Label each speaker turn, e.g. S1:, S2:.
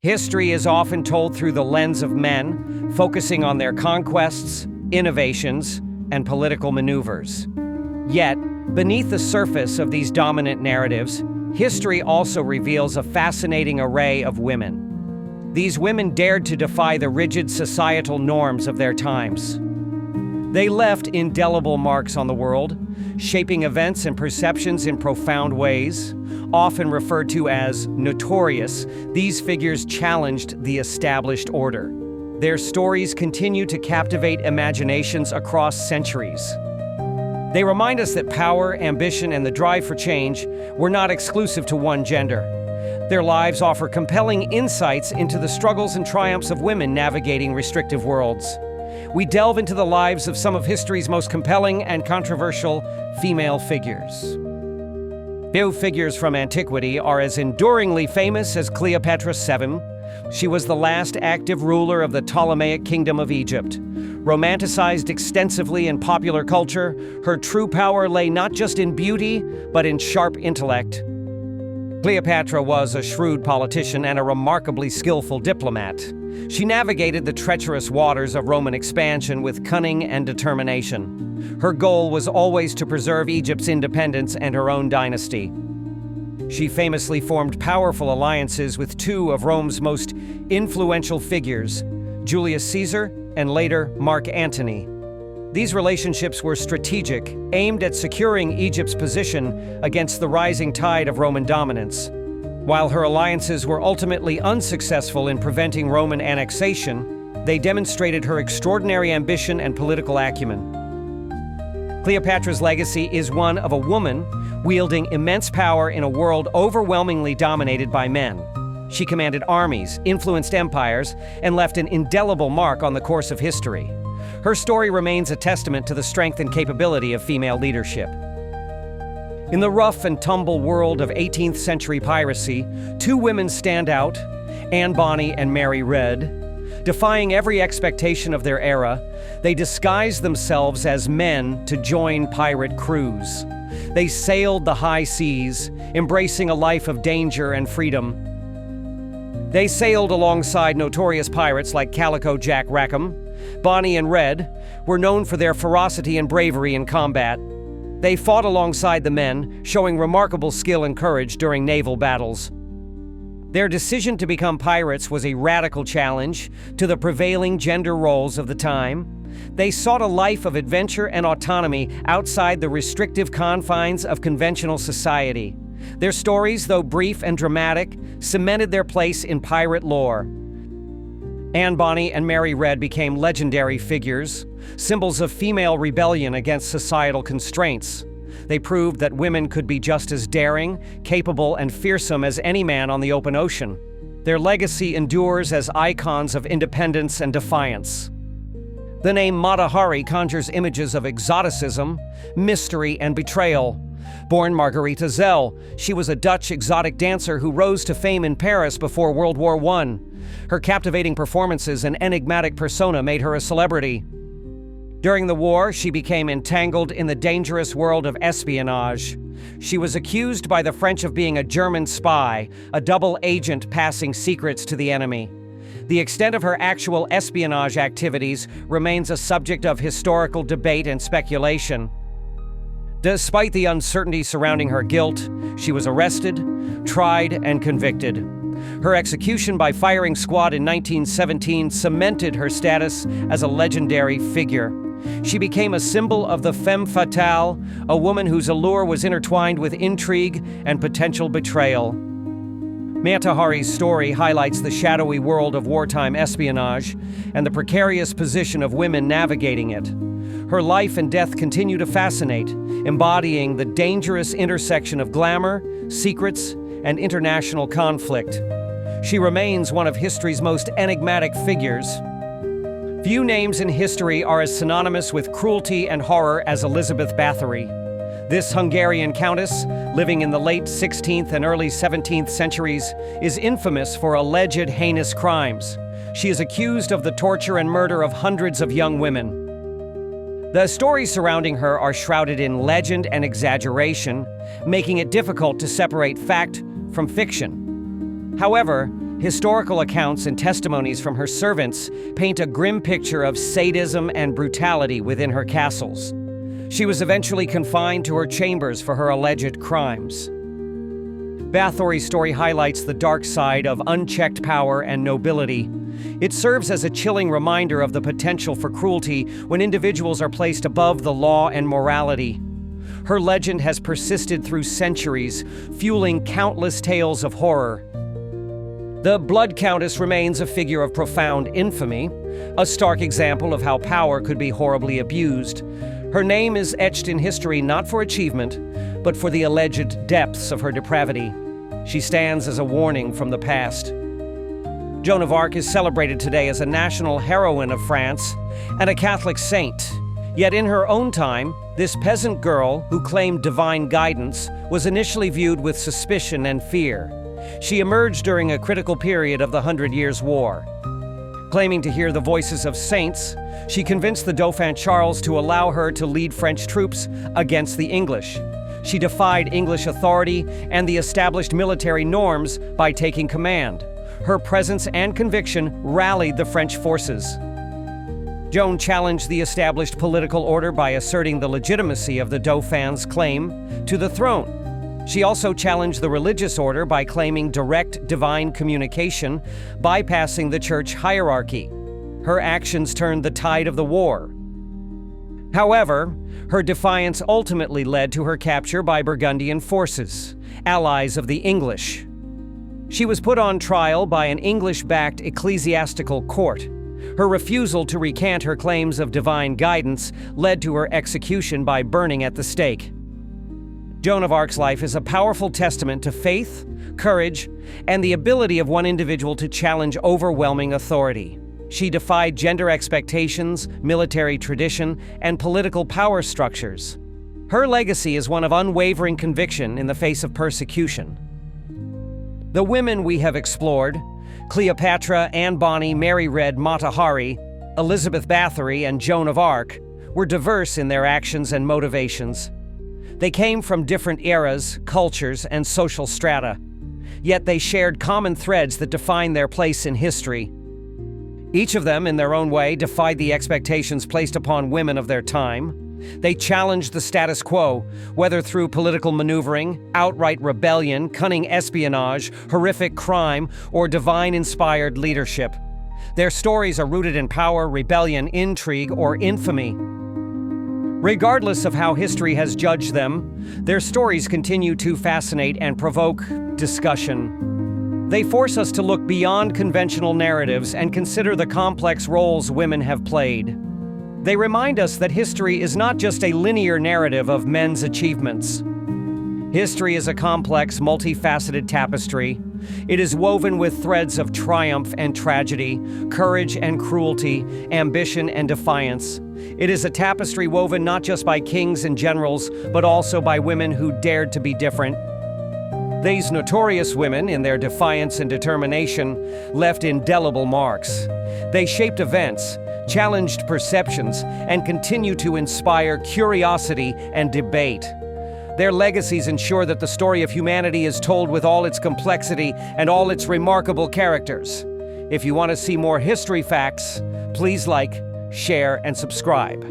S1: History is often told through the lens of men, focusing on their conquests, innovations, and political maneuvers. Yet, beneath the surface of these dominant narratives, history also reveals a fascinating array of women. These women dared to defy the rigid societal norms of their times. They left indelible marks on the world, shaping events and perceptions in profound ways. Often referred to as notorious, these figures challenged the established order. Their stories continue to captivate imaginations across centuries. They remind us that power, ambition, and the drive for change were not exclusive to one gender. Their lives offer compelling insights into the struggles and triumphs of women navigating restrictive worlds. We delve into the lives of some of history's most compelling and controversial female figures. Few figures from antiquity are as enduringly famous as Cleopatra VII. She was the last active ruler of the Ptolemaic Kingdom of Egypt. Romanticized extensively in popular culture, her true power lay not just in beauty, but in sharp intellect. Cleopatra was a shrewd politician and a remarkably skillful diplomat. She navigated the treacherous waters of Roman expansion with cunning and determination. Her goal was always to preserve Egypt's independence and her own dynasty. She famously formed powerful alliances with two of Rome's most influential figures, Julius Caesar and later Mark Antony. These relationships were strategic, aimed at securing Egypt's position against the rising tide of Roman dominance. While her alliances were ultimately unsuccessful in preventing Roman annexation, they demonstrated her extraordinary ambition and political acumen. Cleopatra's legacy is one of a woman wielding immense power in a world overwhelmingly dominated by men. She commanded armies, influenced empires, and left an indelible mark on the course of history. Her story remains a testament to the strength and capability of female leadership. In the rough and tumble world of 18th century piracy, two women stand out, Anne Bonny and Mary Read. Defying every expectation of their era, they disguised themselves as men to join pirate crews. They sailed the high seas, embracing a life of danger and freedom. They sailed alongside notorious pirates like Calico Jack Rackham. Bonny and Red were known for their ferocity and bravery in combat. They fought alongside the men, showing remarkable skill and courage during naval battles. Their decision to become pirates was a radical challenge to the prevailing gender roles of the time. They sought a life of adventure and autonomy outside the restrictive confines of conventional society. Their stories, though brief and dramatic, cemented their place in pirate lore. Anne Bonny and Mary Read became legendary figures, symbols of female rebellion against societal constraints. They proved that women could be just as daring, capable, and fearsome as any man on the open ocean. Their legacy endures as icons of independence and defiance. The name Báthory conjures images of exoticism, mystery, and betrayal. Born Margaretha Zell, she was a Dutch exotic dancer who rose to fame in Paris before World War I. Her captivating performances and enigmatic persona made her a celebrity. During the war, she became entangled in the dangerous world of espionage. She was accused by the French of being a German spy, a double agent passing secrets to the enemy. The extent of her actual espionage activities remains a subject of historical debate and speculation. Despite the uncertainty surrounding her guilt, she was arrested, tried, and convicted. Her execution by firing squad in 1917 cemented her status as a legendary figure. She became a symbol of the femme fatale, a woman whose allure was intertwined with intrigue and potential betrayal. Báthory's story highlights the shadowy world of wartime espionage and the precarious position of women navigating it. Her life and death continue to fascinate, embodying the dangerous intersection of glamour, secrets, and international conflict. She remains one of history's most enigmatic figures. Few names in history are as synonymous with cruelty and horror as Elizabeth Báthory. This Hungarian countess, living in the late 16th and early 17th centuries, is infamous for alleged heinous crimes. She is accused of the torture and murder of hundreds of young women. The stories surrounding her are shrouded in legend and exaggeration, making it difficult to separate fact from fiction. However, Historical accounts and testimonies from her servants paint a grim picture of sadism and brutality within her castles. She was eventually confined to her chambers for her alleged crimes. Báthory's story highlights the dark side of unchecked power and nobility. It serves as a chilling reminder of the potential for cruelty when individuals are placed above the law and morality. Her legend has persisted through centuries, fueling countless tales of horror. The Blood Countess remains a figure of profound infamy, a stark example of how power could be horribly abused. Her name is etched in history not for achievement, but for the alleged depths of her depravity. She stands as a warning from the past. Joan of Arc is celebrated today as a national heroine of France and a Catholic saint. Yet in her own time, this peasant girl who claimed divine guidance was initially viewed with suspicion and fear. She emerged during a critical period of the 100 Years' War. Claiming to hear the voices of saints, she convinced the Dauphin Charles to allow her to lead French troops against the English. She defied English authority and the established military norms by taking command. Her presence and conviction rallied the French forces. Joan challenged the established political order by asserting the legitimacy of the Dauphin's claim to the throne. She also challenged the religious order by claiming direct divine communication, bypassing the church hierarchy. Her actions turned the tide of the war. However, her defiance ultimately led to her capture by Burgundian forces, allies of the English. She was put on trial by an English-backed ecclesiastical court. Her refusal to recant her claims of divine guidance led to her execution by burning at the stake. Joan of Arc's life is a powerful testament to faith, courage, and the ability of one individual to challenge overwhelming authority. She defied gender expectations, military tradition, and political power structures. Her legacy is one of unwavering conviction in the face of persecution. The women we have explored, Cleopatra, Anne Bonny, Mary Red, Mata Hari, Elizabeth Báthory, and Joan of Arc, were diverse in their actions and motivations. They came from different eras, cultures, and social strata, yet they shared common threads that define their place in history. Each of them, in their own way, defied the expectations placed upon women of their time. They challenged the status quo, whether through political maneuvering, outright rebellion, cunning espionage, horrific crime, or divine-inspired leadership. Their stories are rooted in power, rebellion, intrigue, or infamy. Regardless of how history has judged them, their stories continue to fascinate and provoke discussion. They force us to look beyond conventional narratives and consider the complex roles women have played. They remind us that history is not just a linear narrative of men's achievements. History is a complex, multifaceted tapestry. It is woven with threads of triumph and tragedy, courage and cruelty, ambition and defiance. It is a tapestry woven not just by kings and generals, but also by women who dared to be different. These notorious women, in their defiance and determination, left indelible marks. They shaped events, challenged perceptions, and continue to inspire curiosity and debate. Their legacies ensure that the story of humanity is told with all its complexity and all its remarkable characters. If you want to see more history facts, please like, share, and subscribe.